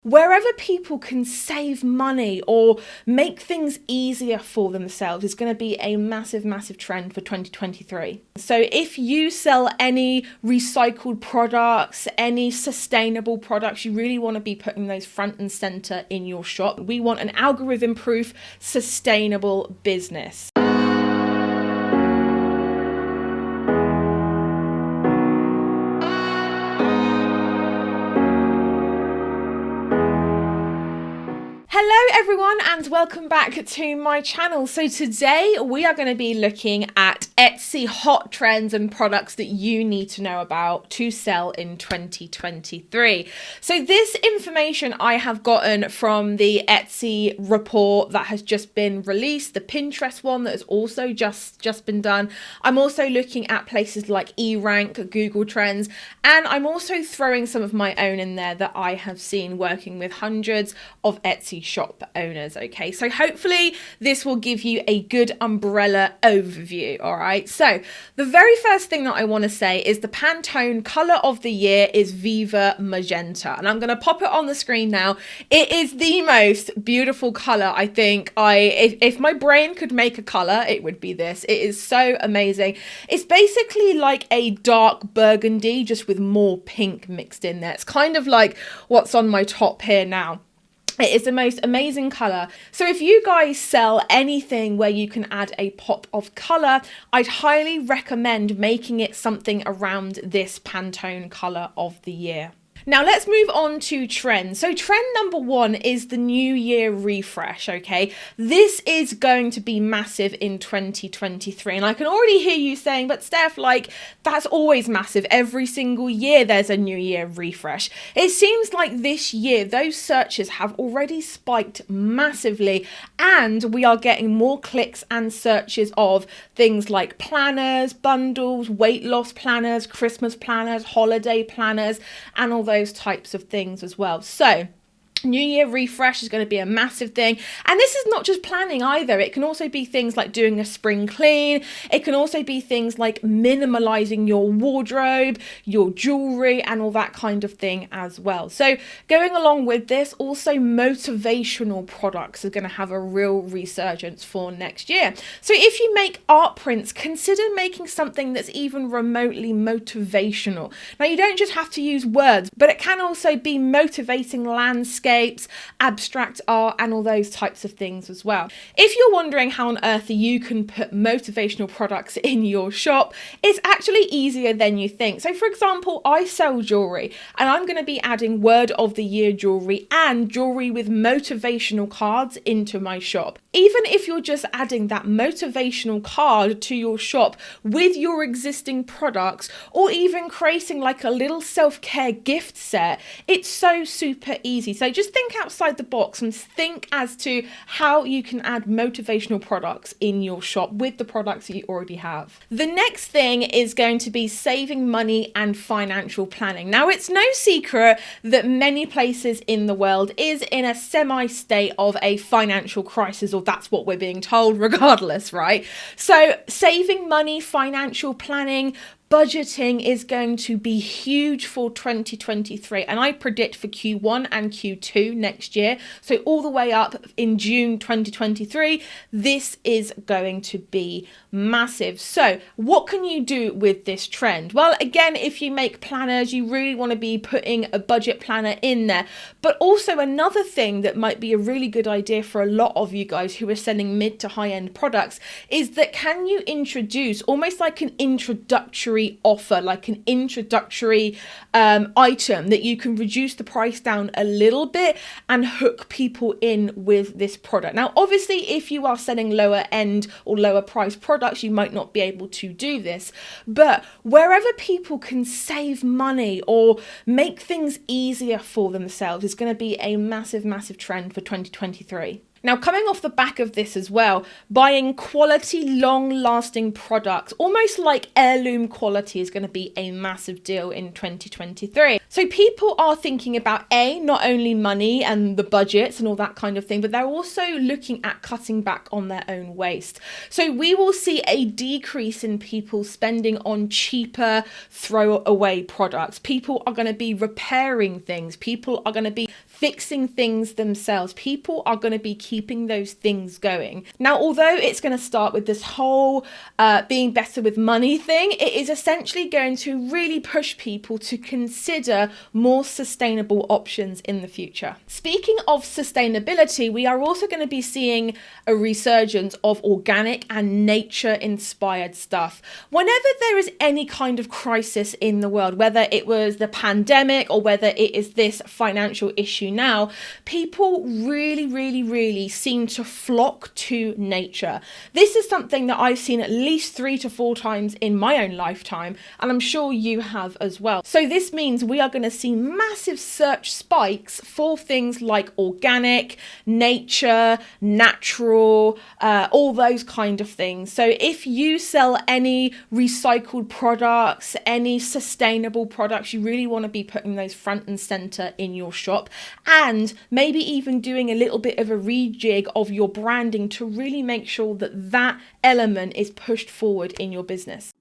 Wherever people can save money or make things easier for themselves is going to be a massive, massive trend for 2023. So if you sell any recycled products, any sustainable products, you really want to be putting those front and center in your shop. We want an algorithm-proof, sustainable business. Hello everyone and welcome back to my channel. So today we are going to be looking at Etsy hot trends and products that you need to know about to sell in 2023. So this information I have gotten from the Etsy report that has just been released, the Pinterest one that has also just been done. I'm also looking at places like eRank, Google Trends, and I'm also throwing some of my own in there that I have seen working with hundreds of Etsy shop owners. Okay, so hopefully this will give you a good umbrella overview. All right, so the very first thing that I want to say is the Pantone color of the year is Viva Magenta, and I'm going to pop it on the screen now. It is the most beautiful color. I think if my brain could make a color, it would be this. It is so amazing. It's basically like a dark burgundy just with more pink mixed in there. It's kind of like what's on my top here now. It is the most amazing colour. So if you guys sell anything where you can add a pop of colour, I'd highly recommend making it something around this Pantone colour of the year. Now let's move on to trends. So trend number one is the New Year refresh, okay? This is going to be massive in 2023. And I can already hear you saying, but Steph, like, that's always massive. Every single year there's a New Year refresh. It seems like this year those searches have already spiked massively, and we are getting more clicks and searches of things like planners, bundles, weight loss planners, Christmas planners, holiday planners, and all those types of things as well. So New Year refresh is going to be a massive thing. And this is not just planning either. It can also be things like doing a spring clean. It can also be things like minimalizing your wardrobe, your jewelry, and all that kind of thing as well. So going along with this, also motivational products are going to have a real resurgence for next year. So if you make art prints, consider making something that's even remotely motivational. Now, you don't just have to use words, but it can also be motivating landscapes, abstract art, and all those types of things as well. If you're wondering how on earth you can put motivational products in your shop, it's actually easier than you think. So for example, I sell jewelry, and I'm going to be adding word of the year jewelry and jewelry with motivational cards into my shop. Even if you're just adding that motivational card to your shop with your existing products, or even creating like a little self-care gift set, it's so super easy. So just think outside the box and think as to how you can add motivational products in your shop with the products that you already have. The next thing is going to be saving money and financial planning. Now, it's no secret that many places in the world is in a semi-state of a financial crisis, or that's what we're being told regardless, right? So saving money, financial planning, budgeting is going to be huge for 2023, and I predict for Q1 and Q2 next year, so all the way up in June 2023, this is going to be massive. So what can you do with this trend? Well, again, if you make planners, you really want to be putting a budget planner in there. But also another thing that might be a really good idea for a lot of you guys who are selling mid to high end products is that can you introduce almost like an introductory offer, like an introductory item that you can reduce the price down a little bit and hook people in with this product. Now, obviously, if you are selling lower end or lower price products, you might not be able to do this, but wherever people can save money or make things easier for themselves is going to be a massive, massive trend for 2023. Now, coming off the back of this as well, buying quality, long-lasting products, almost like heirloom quality, is going to be a massive deal in 2023. So people are thinking about not only money and the budgets and all that kind of thing, but they're also looking at cutting back on their own waste. So we will see a decrease in people spending on cheaper throwaway products. People are going to be repairing things. People are going to be fixing things themselves. People are going to be keeping those things going. Now, although it's going to start with this whole being better with money thing, it is essentially going to really push people to consider more sustainable options in the future. Speaking of sustainability, we are also going to be seeing a resurgence of organic and nature-inspired stuff. Whenever there is any kind of crisis in the world, whether it was the pandemic or whether it is this financial issue now, people really seem to flock to nature. This is something that I've seen at least 3 to 4 times in my own lifetime, and I'm sure you have as well. So this means we are going to see massive search spikes for things like organic, nature, natural, all those kind of things. So if you sell any recycled products, any sustainable products, you really want to be putting those front and center in your shop, and maybe even doing a little bit of a rejig of your branding to really make sure that that element is pushed forward in your business.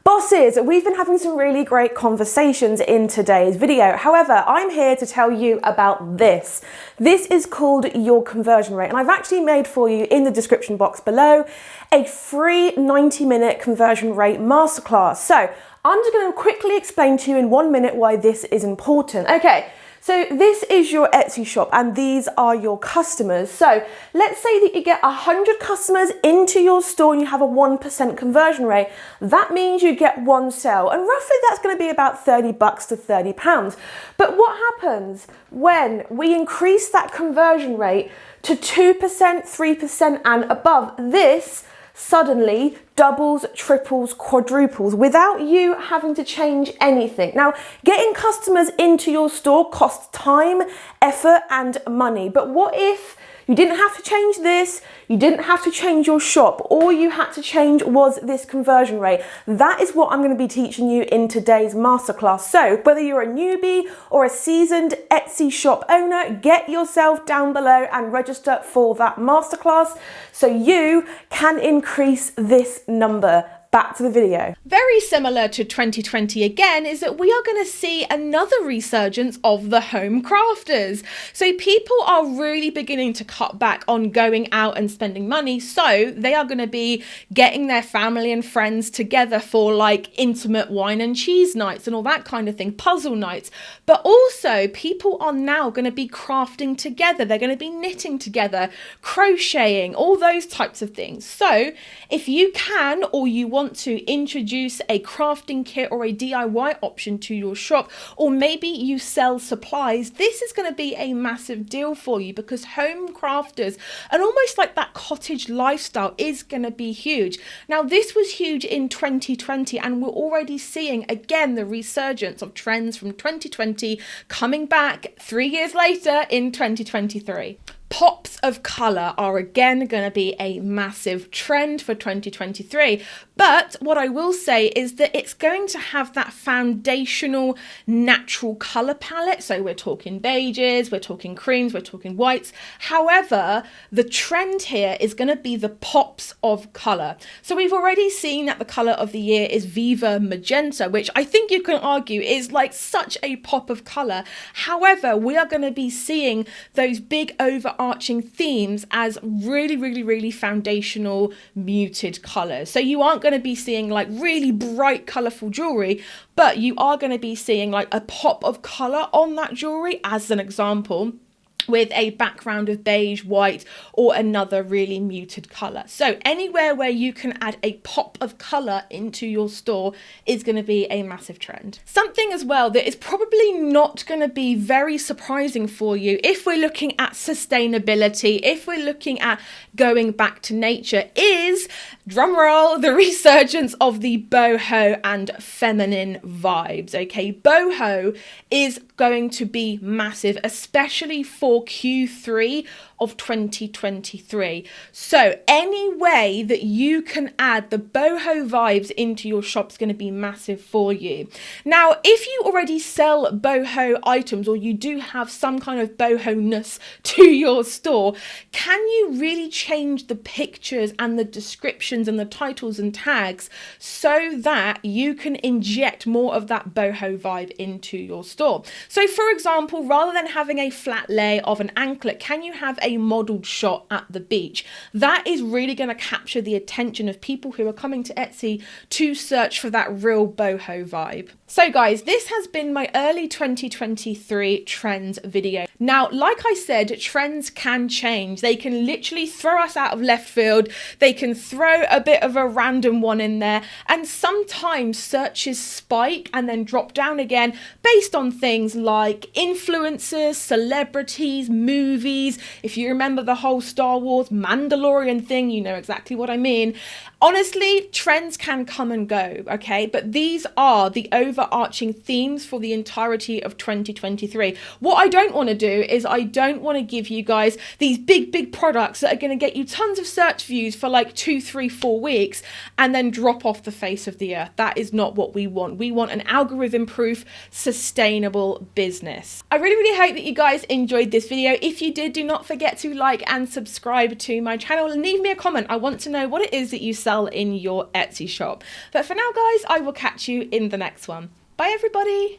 Bosses, we've been having some really great conversations in today's video. However, I'm here to tell you about this. This is called your conversion rate, and I've actually made for you in the description box below a free 90-minute conversion rate masterclass. So I'm just going to quickly explain to you in 1 minute why this is important. Okay. So this is your Etsy shop and these are your customers. So let's say that you get 100 customers into your store and you have a 1% conversion rate. That means you get 1 sale, and roughly that's going to be about $30 to £30. But what happens when we increase that conversion rate to 2%, 3% and above? This suddenly doubles, triples, quadruples without you having to change anything. Now, getting customers into your store costs time, effort, and money. But what if you didn't have to change this, you didn't have to change your shop, all you had to change was this conversion rate? That is what I'm going to be teaching you in today's masterclass. So whether you're a newbie or a seasoned Etsy shop owner, get yourself down below and register for that masterclass so you can increase this number. Back to the video. Very similar to 2020 again is that we are going to see another resurgence of the home crafters. So people are really beginning to cut back on going out and spending money. So they are going to be getting their family and friends together for like intimate wine and cheese nights and all that kind of thing, puzzle nights. But also people are now going to be crafting together. They're going to be knitting together, crocheting, all those types of things. So if you can, or you want to introduce a crafting kit or a DIY option to your shop, or maybe you sell supplies, this is going to be a massive deal for you, because home crafters and almost like that cottage lifestyle is going to be huge. Now, this was huge in 2020 and we're already seeing again the resurgence of trends from 2020 coming back 3 years later in 2023. Pops of colour are again going to be a massive trend for 2023. But what I will say is that it's going to have that foundational natural colour palette. So we're talking beiges, we're talking creams, we're talking whites. However, the trend here is going to be the pops of colour. So we've already seen that the colour of the year is Viva Magenta, which I think you can argue is like such a pop of colour. However, we are going to be seeing those big overarching themes as really foundational muted colours. So you aren't going to be seeing like really bright colourful jewellery, but you are going to be seeing like a pop of colour on that jewellery, as an example, with a background of beige, white, or another really muted colour. So anywhere where you can add a pop of colour into your store is going to be a massive trend. Something as well that is probably not going to be very surprising for you if we're looking at sustainability, if we're looking at going back to nature, is, drumroll, the resurgence of the boho and feminine vibes. Okay, boho is going to be massive, especially for for Q3 of 2023. So any way that you can add the boho vibes into your shop is going to be massive for you. Now, if you already sell boho items, or you do have some kind of boho-ness to your store, can you really change the pictures and the descriptions and the titles and tags so that you can inject more of that boho vibe into your store? So for example, rather than having a flat lay of an anklet, can you have a modeled shot at the beach? That is really going to capture the attention of people who are coming to Etsy to search for that real boho vibe. So guys, this has been my early 2023 trends video. Now, like I said, trends can change. They can literally throw us out of left field. They can throw a bit of a random one in there. And sometimes searches spike and then drop down again based on things like influencers, celebrities, movies. If you remember the whole Star Wars Mandalorian thing, you know exactly what I mean. Honestly, trends can come and go, okay? But these are the overarching themes for the entirety of 2023. What I don't want to do is I don't want to give you guys these big products that are going to get you tons of search views for like 2, 3, 4 weeks and then drop off the face of the earth. That is not what we want. We want an algorithm-proof, sustainable business. I really hope that you guys enjoyed this video. If you did, do not forget to like and subscribe to my channel and leave me a comment. I want to know what it is that you sell in your Etsy shop. But for now, guys, I will catch you in the next one. Bye, everybody.